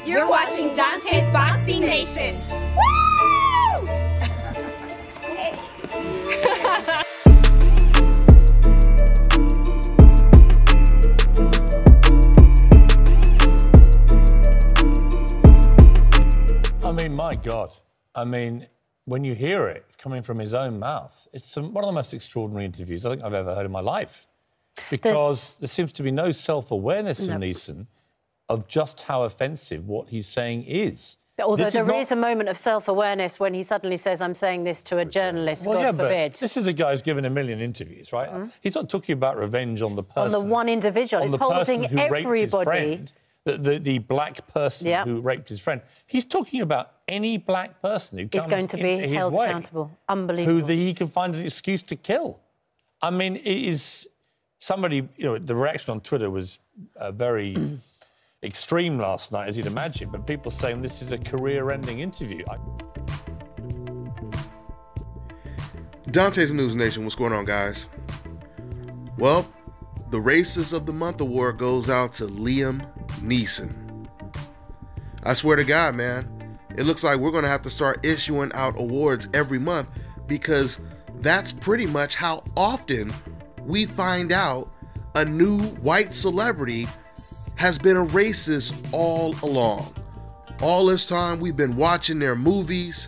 You're watching Dante's Boxing Nation. Woo! I mean, my God. I mean, when you hear it coming from his own mouth, it's one of the most extraordinary interviews I think I've ever heard in my life. Because there seems to be no self-awareness in Neeson of just how offensive what he's saying is. Although there is a moment of self-awareness when he suddenly says, I'm saying this to a journalist, God forbid. But this is a guy who's given a million interviews, right? He's not talking about revenge on the person. On the one individual. He's holding everybody. The black person who raped his friend. He's talking about any black person who comes is going to be held accountable. Unbelievable. Who he can find an excuse to kill. I mean, it is... Somebody, you know, the reaction on Twitter was very extreme last night, as you'd imagine, but people saying this is a career-ending interview. Dante's News Nation, what's going on, guys? Well, the Racist of the Month award goes out to Liam Neeson. I swear to God, man, it looks like we're going to have to start issuing out awards every month because that's pretty much how often we find out a new white celebrity has been a racist all along. All this time we've been watching their movies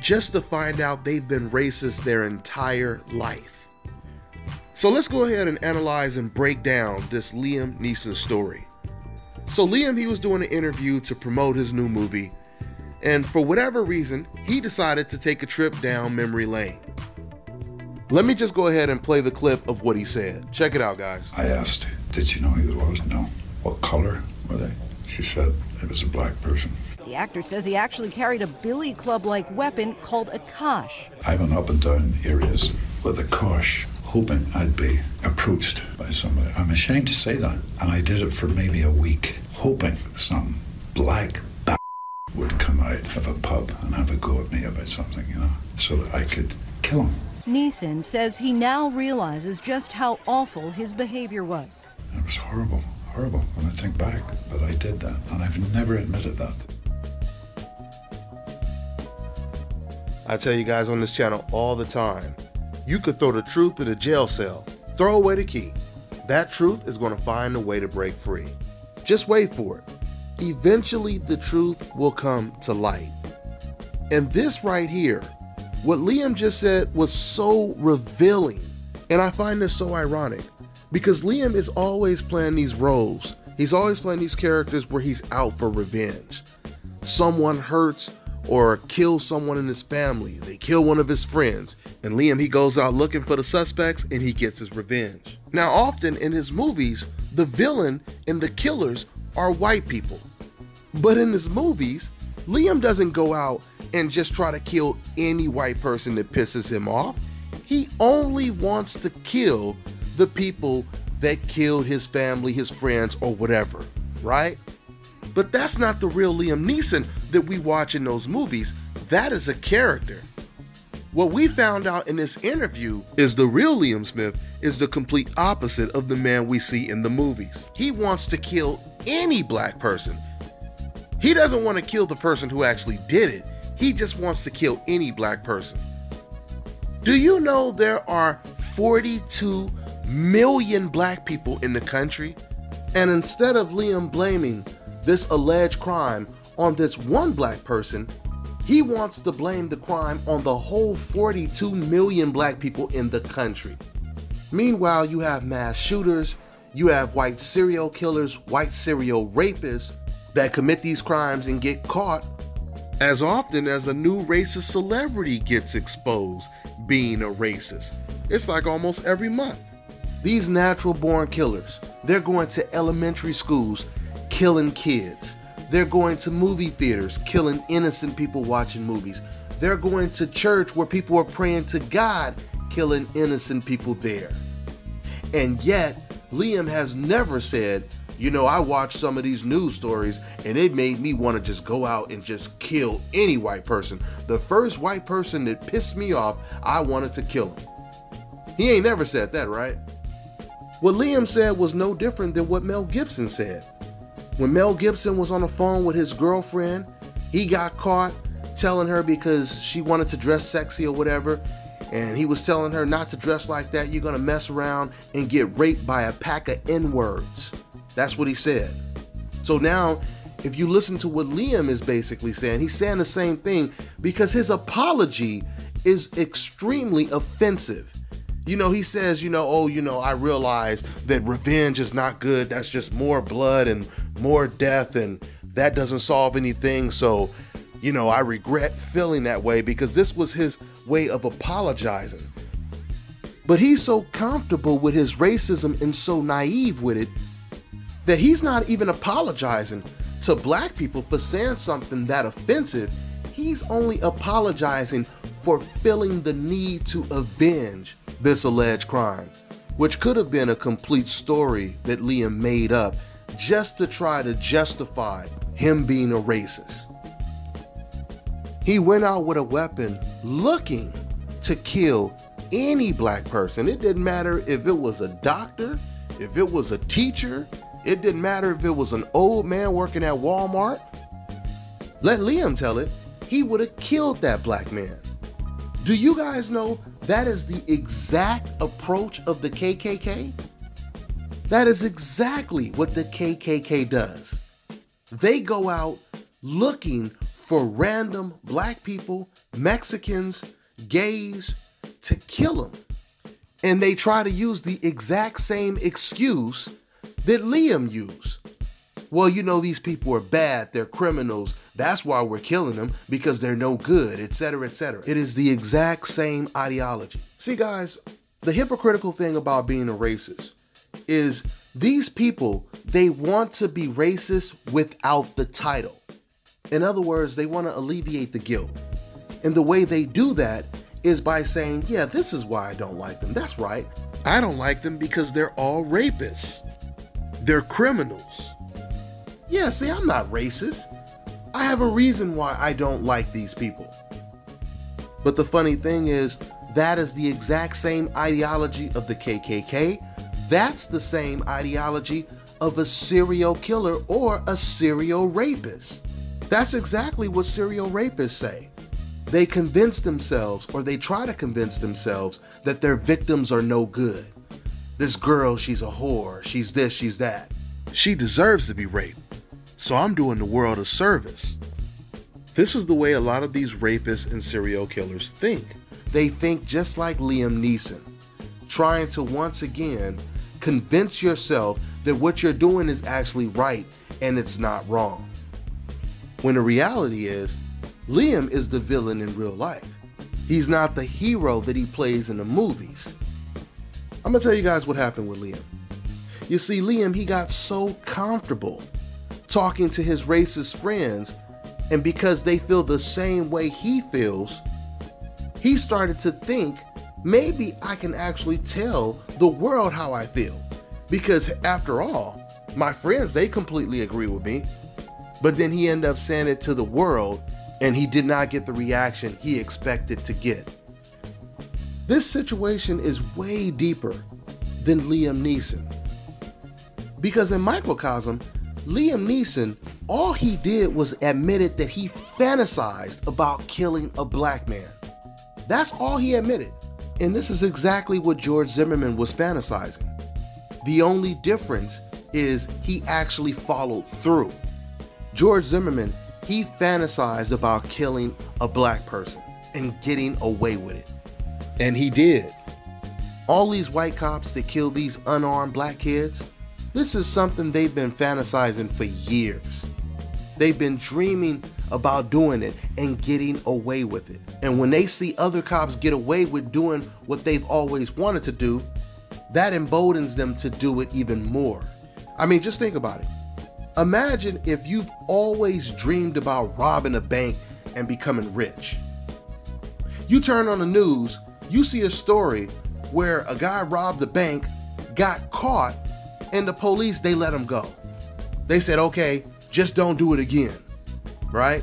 just to find out they've been racist their entire life. So let's go ahead and analyze and break down this Liam Neeson story. So Liam, he was doing an interview to promote his new movie, and for whatever reason, he decided to take a trip down memory lane. Let me just go ahead and play the clip of what he said. Check it out, guys. I asked, did she know who it was? No. What color were they? She said it was a black person. The actor says he actually carried a billy club-like weapon called a kosh. I went up and down areas with a kosh, hoping I'd be approached by somebody. I'm ashamed to say that. And I did it for maybe a week, hoping some black would come out of a pub and have a go at me about something, you know, so that I could kill him. Neeson says he now realizes just how awful his behavior was. It was horrible, horrible when I think back, but I did that, and I've never admitted that. I tell you guys on this channel all the time, you could throw the truth in a jail cell, throw away the key. That truth is going to find a way to break free. Just wait for it. Eventually the truth will come to light. And this right here, what Liam just said was so revealing, and I find this so ironic because Liam is always playing these roles. He's always playing these characters where he's out for revenge. Someone hurts or kills someone in his family. They kill one of his friends, and Liam, he goes out looking for the suspects and he gets his revenge. Now, often in his movies, the villain and the killers are white people. But in his movies, Liam doesn't go out and just try to kill any white person that pisses him off. He only wants to kill the people that killed his family, his friends, or whatever, right? But that's not the real Liam Neeson that we watch in those movies. That is a character. What we found out in this interview is the real Liam Smith is the complete opposite of the man we see in the movies. He wants to kill any black person. He doesn't want to kill the person who actually did it. He just wants to kill any black person. Do you know there are 42 million black people in the country? And instead of Liam blaming this alleged crime on this one black person, he wants to blame the crime on the whole 42 million black people in the country. Meanwhile, you have mass shooters, you have white serial killers, white serial rapists that commit these crimes and get caught as often as a new racist celebrity gets exposed being a racist. It's like almost every month. These natural born killers, they're going to elementary schools killing kids. They're going to movie theaters killing innocent people watching movies. They're going to church where people are praying to God, killing innocent people there. And yet, Liam has never said, you know, I watched some of these news stories and it made me want to just go out and just kill any white person. The first white person that pissed me off, I wanted to kill him. He ain't never said that, right? What Liam said was no different than what Mel Gibson said. When Mel Gibson was on the phone with his girlfriend, he got caught telling her because she wanted to dress sexy or whatever, and he was telling her not to dress like that, you're gonna mess around and get raped by a pack of N-words. That's what he said. So now, if you listen to what Liam is basically saying, he's saying the same thing because his apology is extremely offensive. You know, he says, I realize that revenge is not good. That's just more blood and more death, and that doesn't solve anything. So, I regret feeling that way, because this was his way of apologizing. But he's so comfortable with his racism and so naive with it that he's not even apologizing to black people for saying something that offensive. He's only apologizing for feeling the need to avenge this alleged crime, which could have been a complete story that Liam made up just to try to justify him being a racist. He went out with a weapon looking to kill any black person. It didn't matter if it was a doctor, if it was a teacher, it didn't matter if it was an old man working at Walmart. Let Liam tell it, he would have killed that black man. Do you guys know that is the exact approach of the KKK? That is exactly what the KKK does. They go out looking for random black people, Mexicans, gays, to kill them. And they try to use the exact same excuse that Liam used. Well, these people are bad, they're criminals, that's why we're killing them, because they're no good, etc., etc. It is the exact same ideology. See, guys, the hypocritical thing about being a racist is these people, they want to be racist without the title. In other words, they want to alleviate the guilt. And the way they do that is by saying, yeah, this is why I don't like them. That's right. I don't like them because they're all rapists. They're criminals. Yeah, see, I'm not racist. I have a reason why I don't like these people. But the funny thing is, that is the exact same ideology of the KKK. That's the same ideology of a serial killer or a serial rapist. That's exactly what serial rapists say. They convince themselves, or they try to convince themselves, that their victims are no good. This girl, she's a whore, she's this, she's that. She deserves to be raped, so I'm doing the world a service. This is the way a lot of these rapists and serial killers think. They think just like Liam Neeson, trying to once again convince yourself that what you're doing is actually right and it's not wrong. When the reality is, Liam is the villain in real life. He's not the hero that he plays in the movies. I'm gonna tell you guys what happened with Liam. You see, Liam, he got so comfortable talking to his racist friends, and because they feel the same way he feels, he started to think, maybe I can actually tell the world how I feel. Because after all, my friends, they completely agree with me. But then he ended up saying it to the world, and he did not get the reaction he expected to get. This situation is way deeper than Liam Neeson. Because in microcosm, Liam Neeson, all he did was admitted that he fantasized about killing a black man. That's all he admitted. And this is exactly what George Zimmerman was fantasizing. The only difference is he actually followed through. George Zimmerman, he fantasized about killing a black person and getting away with it. And he did. All these white cops that kill these unarmed black kids, this is something they've been fantasizing for years. They've been dreaming about doing it and getting away with it. And when they see other cops get away with doing what they've always wanted to do, that emboldens them to do it even more. I mean, just think about it. Imagine if you've always dreamed about robbing a bank and becoming rich. You turn on the news, you see a story where a guy robbed a bank, got caught, and the police, they let him go. They said, okay, just don't do it again, right?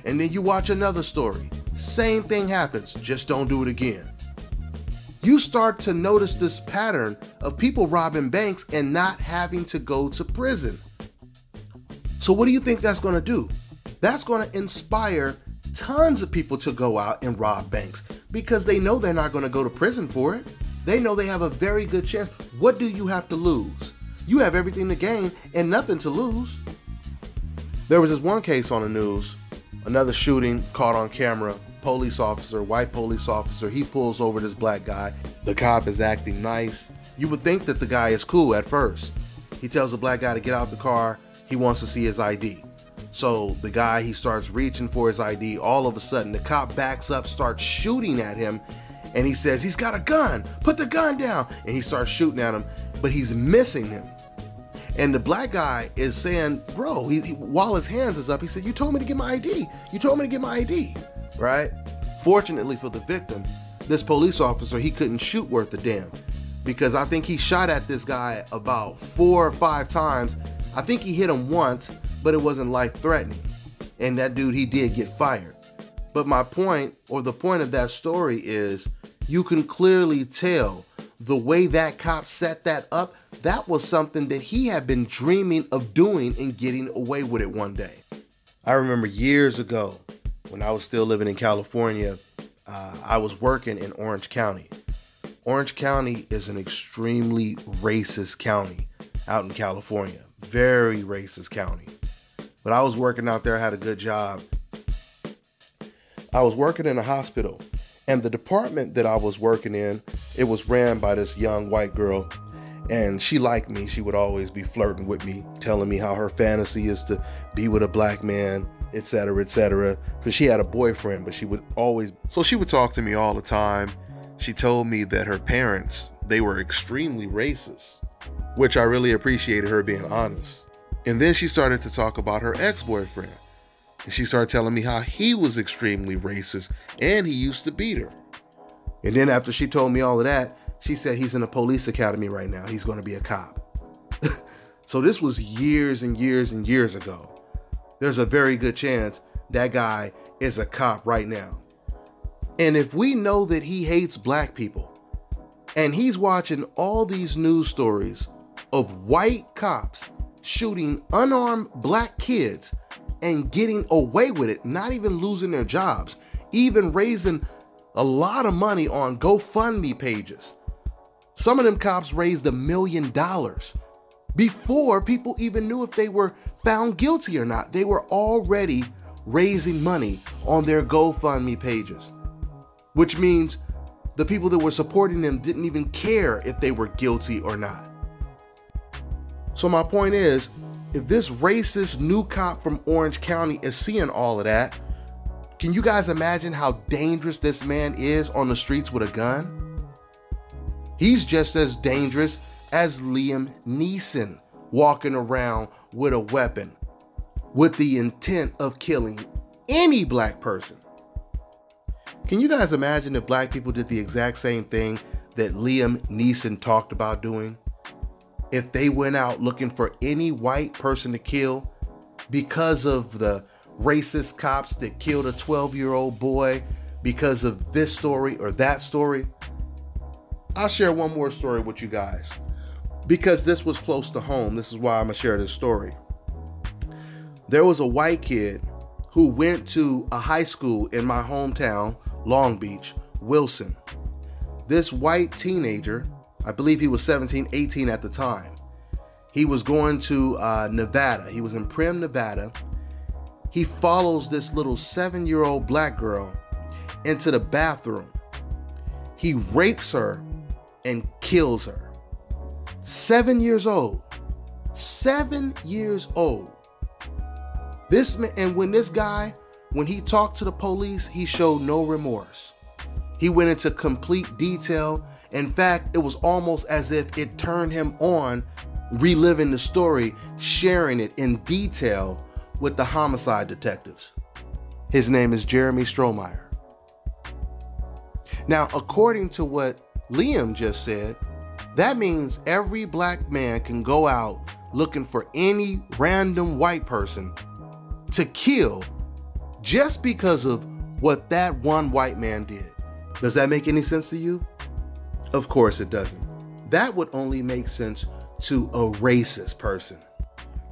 And then you watch another story. Same thing happens, just don't do it again. You start to notice this pattern of people robbing banks and not having to go to prison. So what do you think that's going to do? That's going to inspire tons of people to go out and rob banks because they know they're not going to go to prison for it. They know they have a very good chance. What do you have to lose? You have everything to gain and nothing to lose. There was this one case on the news, another shooting caught on camera. Police officer, white police officer, he pulls over this black guy. The cop is acting nice. You would think that the guy is cool at first. He tells the black guy to get out the car. He wants to see his ID. So the guy, he starts reaching for his ID. All of a sudden, the cop backs up, starts shooting at him, and he says, he's got a gun, put the gun down. And he starts shooting at him, but he's missing him. And the black guy is saying, bro, while his hands is up, he said, you told me to get my ID. You told me to get my ID, right? Fortunately for the victim, this police officer, he couldn't shoot worth a damn because I think he shot at this guy about 4 or 5 times. I think he hit him once, but it wasn't life-threatening. And that dude, he did get fired. But my point, or the point of that story is, you can clearly tell the way that cop set that up, that was something that he had been dreaming of doing and getting away with it one day. I remember years ago, when I was still living in California, I was working in Orange County. Orange County is an extremely racist county out in California. Very racist county. But I was working out there, I had a good job. I was working in a hospital, and the department that I was working in, it was ran by this young white girl, and she liked me. She would always be flirting with me, telling me how her fantasy is to be with a black man, etc., etc. Because she had a boyfriend, but she would talk to me all the time. She told me that her parents, they were extremely racist, which I really appreciated her being honest. And then she started to talk about her ex-boyfriend. And she started telling me how he was extremely racist and he used to beat her. And then after she told me all of that, she said he's in a police academy right now. He's going to be a cop. So this was years and years and years ago. There's a very good chance that guy is a cop right now. And if we know that he hates black people and he's watching all these news stories of white cops shooting unarmed black kids and getting away with it, not even losing their jobs, even raising a lot of money on GoFundMe pages. Some of them cops raised $1 million before people even knew if they were found guilty or not. They were already raising money on their GoFundMe pages, which means the people that were supporting them didn't even care if they were guilty or not. So my point is, if this racist new cop from Orange County is seeing all of that, can you guys imagine how dangerous this man is on the streets with a gun? He's just as dangerous as Liam Neeson walking around with a weapon with the intent of killing any black person. Can you guys imagine if black people did the exact same thing that Liam Neeson talked about doing? If they went out looking for any white person to kill because of the racist cops that killed a 12-year-old boy because of this story or that story. I'll share one more story with you guys because this was close to home. This is why I'm gonna share this story. There was a white kid who went to a high school in my hometown, Long Beach, Wilson. This white teenager, I believe he was 17, 18 at the time. He was going to Nevada. He was in Primm, Nevada. He follows this little 7-year-old black girl into the bathroom. He rapes her and kills her. 7 years old. 7 years old. This man, and when he talked to the police, he showed no remorse. He went into complete detail. In fact, it was almost as if it turned him on, reliving the story, sharing it in detail with the homicide detectives. His name is Jeremy Strohmeyer. Now, according to what Liam just said, that means every black man can go out looking for any random white person to kill just because of what that one white man did. Does that make any sense to you? Of course it doesn't. That would only make sense to a racist person.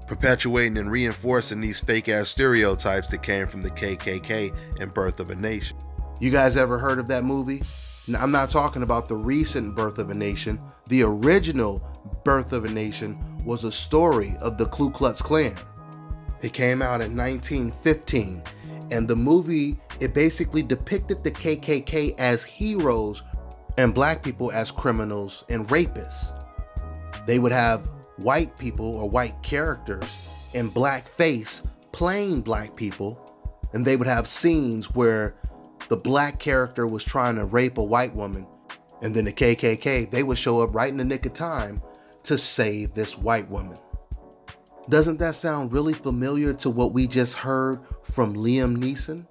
perpetuating and reinforcing these fake-ass stereotypes that came from the KKK and Birth of a Nation. You guys ever heard of that movie? Now, I'm not talking about the recent Birth of a Nation. The original Birth of a Nation was a story of the Ku Klux Klan. It came out in 1915, and the movie, it basically depicted the KKK as heroes and black people as criminals and rapists. They would have white people or white characters in blackface playing black people, and they would have scenes where the black character was trying to rape a white woman, and then the KKK, they would show up right in the nick of time to save this white woman. Doesn't that sound really familiar to what we just heard from Liam Neeson?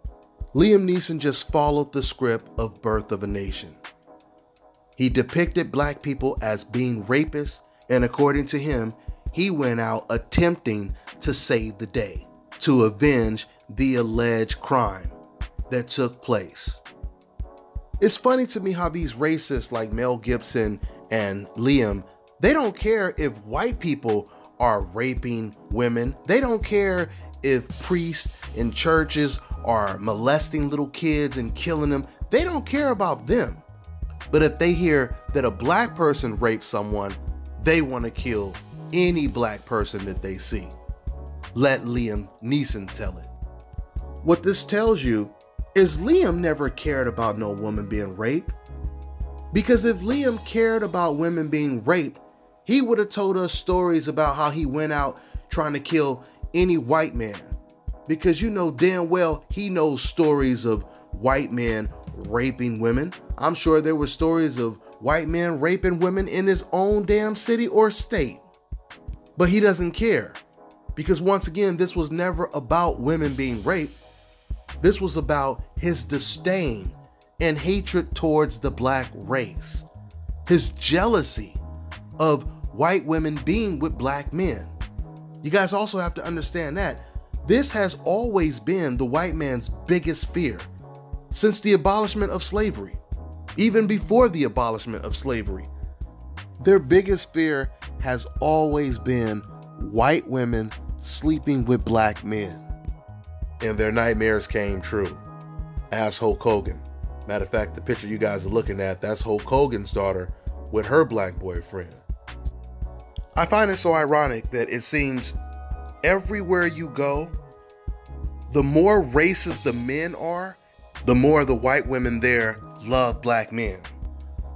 Liam Neeson just followed the script of Birth of a Nation. He depicted black people as being rapists, and according to him, he went out attempting to save the day, to avenge the alleged crime that took place. It's funny to me how these racists like Mel Gibson and Liam, they don't care if white people are raping women. They don't care if priests in churches are molesting little kids and killing them. They don't care about them. But if they hear that a black person raped someone, they want to kill any black person that they see. Let Liam Neeson tell it. What this tells you is Liam never cared about no woman being raped. Because if Liam cared about women being raped, he would have told us stories about how he went out trying to kill any white man. Because you know damn well he knows stories of white men raping women. I'm sure there were stories of white men raping women in his own damn city or state. But he doesn't care. Because once again, this was never about women being raped. This was about his disdain and hatred towards the black race. His jealousy of white women being with black men. You guys also have to understand that this has always been the white man's biggest fear since the abolishment of slavery. Even before the abolishment of slavery, their biggest fear has always been white women sleeping with black men. And their nightmares came true. Ask Hulk Hogan. Matter of fact, the picture you guys are looking at, that's Hulk Hogan's daughter with her black boyfriend. I find it so ironic that it seems everywhere you go, the more racist the men are, the more the white women there love black men.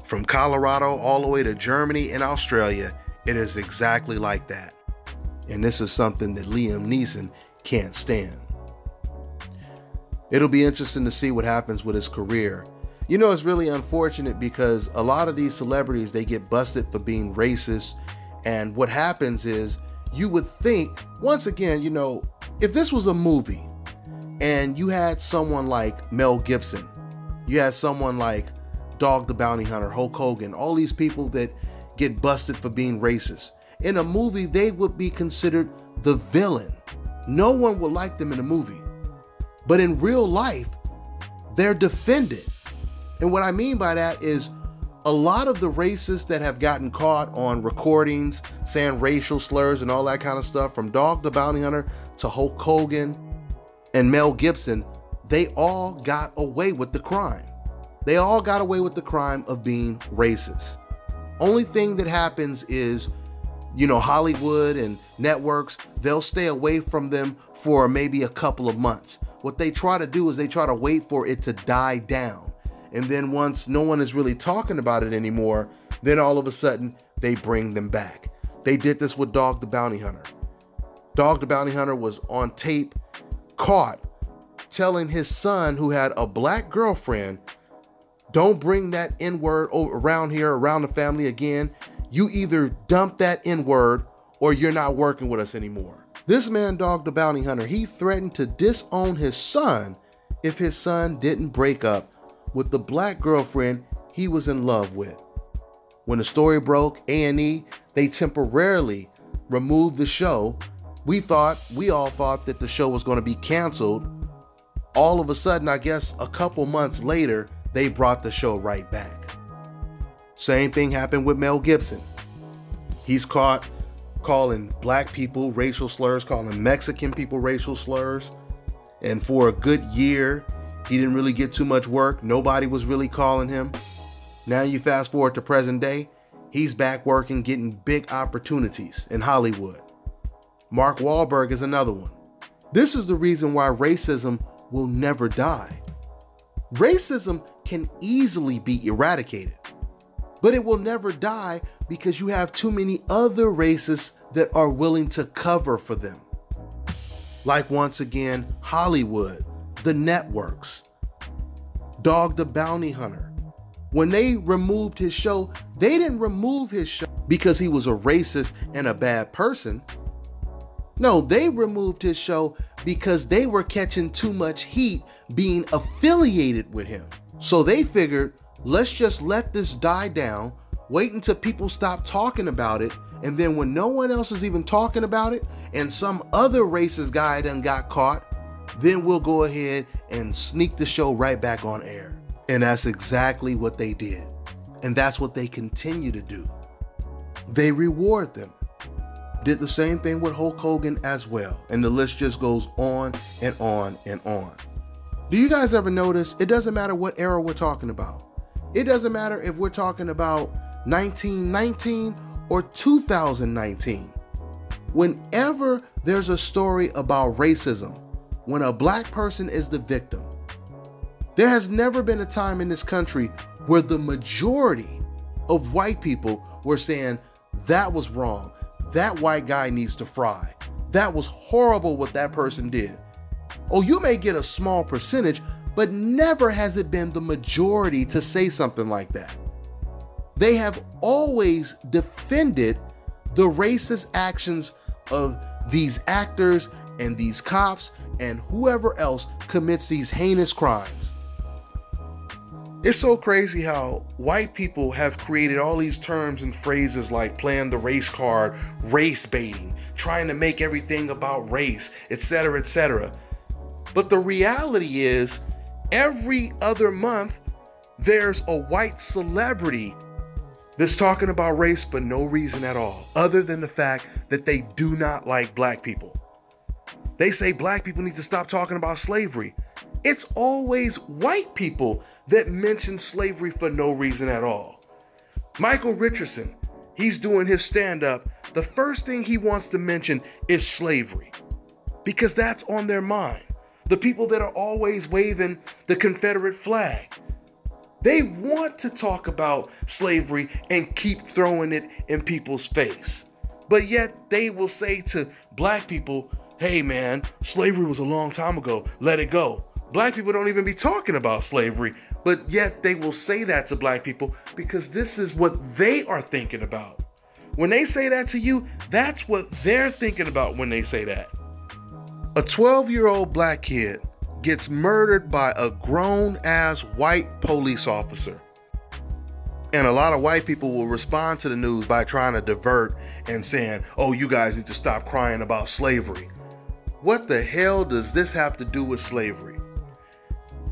From Colorado all the way to Germany and Australia, it is exactly like that. And this is something that Liam Neeson can't stand. It'll be interesting to see what happens with his career. You know, it's really unfortunate because a lot of these celebrities, they get busted for being racist. And what happens is, you would think, once again, you know, if this was a movie and you had someone like Mel Gibson, you had someone like Dog the Bounty Hunter, Hulk Hogan, all these people that get busted for being racist. In a movie, they would be considered the villain. No one would like them in a movie. But in real life, they're defended. And what I mean by that is a lot of the racists that have gotten caught on recordings saying racial slurs and all that kind of stuff, from Dog the Bounty Hunter to Hulk Hogan and Mel Gibson, they all got away with the crime. They all got away with the crime of being racist. Only thing that happens is, you know, Hollywood and networks, they'll stay away from them for maybe a couple of months. What they try to do is they try to wait for it to die down. And then once no one is really talking about it anymore, then all of a sudden they bring them back. They did this with Dog the Bounty Hunter. Dog the Bounty Hunter was on tape, caught telling his son, who had a black girlfriend, don't bring that N-word around here, around the family again. You either dump that N-word or you're not working with us anymore. This man, Dog the Bounty Hunter, he threatened to disown his son if his son didn't break up with the black girlfriend he was in love with. When the story broke, A&E, they temporarily removed the show. We all thought that the show was going to be canceled. All of a sudden, I guess a couple months later, they brought the show right back. Same thing happened with Mel Gibson. He's caught calling black people racial slurs, calling Mexican people racial slurs. And for a good year, he didn't really get too much work. Nobody was really calling him. Now you fast forward to present day, he's back working, getting big opportunities in Hollywood. Mark Wahlberg is another one. This is the reason why racism will never die. Racism can easily be eradicated, but it will never die because you have too many other races that are willing to cover for them. Like, once again, Hollywood, the networks, Dog the Bounty Hunter. When they removed his show, they didn't remove his show because he was a racist and a bad person. No, they removed his show because they were catching too much heat being affiliated with him. So they figured, let's just let this die down, wait until people stop talking about it, and then when no one else is even talking about it, and some other racist guy done got caught, then we'll go ahead and sneak the show right back on air. And that's exactly what they did. And that's what they continue to do. They reward them. Did the same thing with Hulk Hogan as well. And the list just goes on and on and on. Do you guys ever notice it doesn't matter what era we're talking about? It doesn't matter if we're talking about 1919 or 2019. Whenever there's a story about racism, when a black person is the victim, there has never been a time in this country where the majority of white people were saying, that was wrong. That white guy needs to fry. That was horrible what that person did. Oh, you may get a small percentage, but never has it been the majority to say something like that. They have always defended the racist actions of these actors and these cops and whoever else commits these heinous crimes. It's so crazy how white people have created all these terms and phrases like playing the race card, race baiting, trying to make everything about race, etc., etc. But the reality is, every other month, there's a white celebrity that's talking about race for no reason at all, other than the fact that they do not like black people. They say black people need to stop talking about slavery. It's always white people that mention slavery for no reason at all. Michael Richardson, he's doing his stand-up. The first thing he wants to mention is slavery because that's on their mind. The people that are always waving the Confederate flag, they want to talk about slavery and keep throwing it in people's face. But yet they will say to black people, hey man, slavery was a long time ago, let it go. Black people don't even be talking about slavery, but yet they will say that to black people because this is what they are thinking about. When they say that to you, that's what they're thinking about when they say that. A 12-year-old black kid gets murdered by a grown-ass white police officer. And a lot of white people will respond to the news by trying to divert and saying, oh, you guys need to stop crying about slavery. What the hell does this have to do with slavery?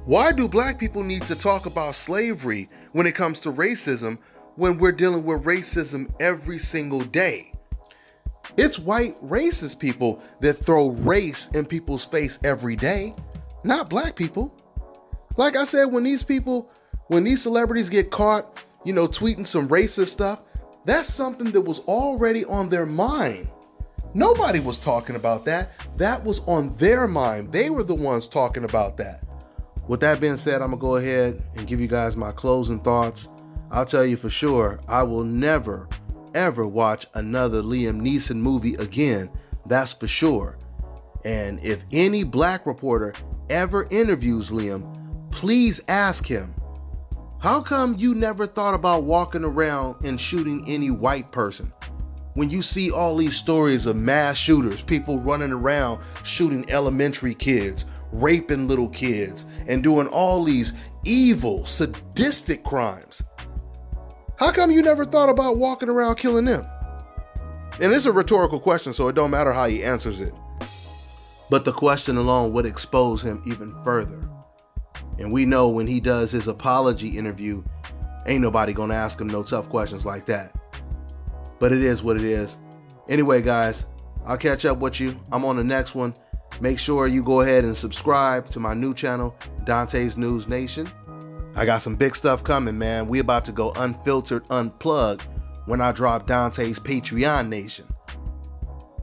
Why do black people need to talk about slavery when it comes to racism when we're dealing with racism every single day? It's white racist people that throw race in people's face every day, not black people. Like I said, when these celebrities get caught, tweeting some racist stuff, that's something that was already on their mind. Nobody was talking about that. That was on their mind. They were the ones talking about that. With that being said, I'm going to go ahead and give you guys my closing thoughts. I'll tell you for sure, I will never, ever watch another Liam Neeson movie again. That's for sure. And if any black reporter ever interviews Liam, please ask him, how come you never thought about walking around and shooting any white person? When you see all these stories of mass shooters, people running around shooting elementary kids, raping little kids, and doing all these evil, sadistic crimes. How come you never thought about walking around killing them? And it's a rhetorical question, so it don't matter how he answers it. But the question alone would expose him even further. And we know when he does his apology interview, ain't nobody gonna ask him no tough questions like that. But it is what it is. Anyway, guys, I'll catch up with you. I'm on the next one. Make sure you go ahead and subscribe to my new channel, Dante's News Nation. I got some big stuff coming, man. We about to go unfiltered, unplugged when I drop Dante's Patreon Nation.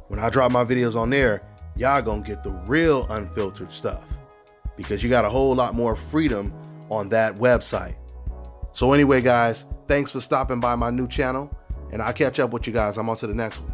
When I drop my videos on there, y'all gonna get the real unfiltered stuff because you got a whole lot more freedom on that website. So anyway, guys, thanks for stopping by my new channel, and I'll catch up with you guys. I'm on to the next one.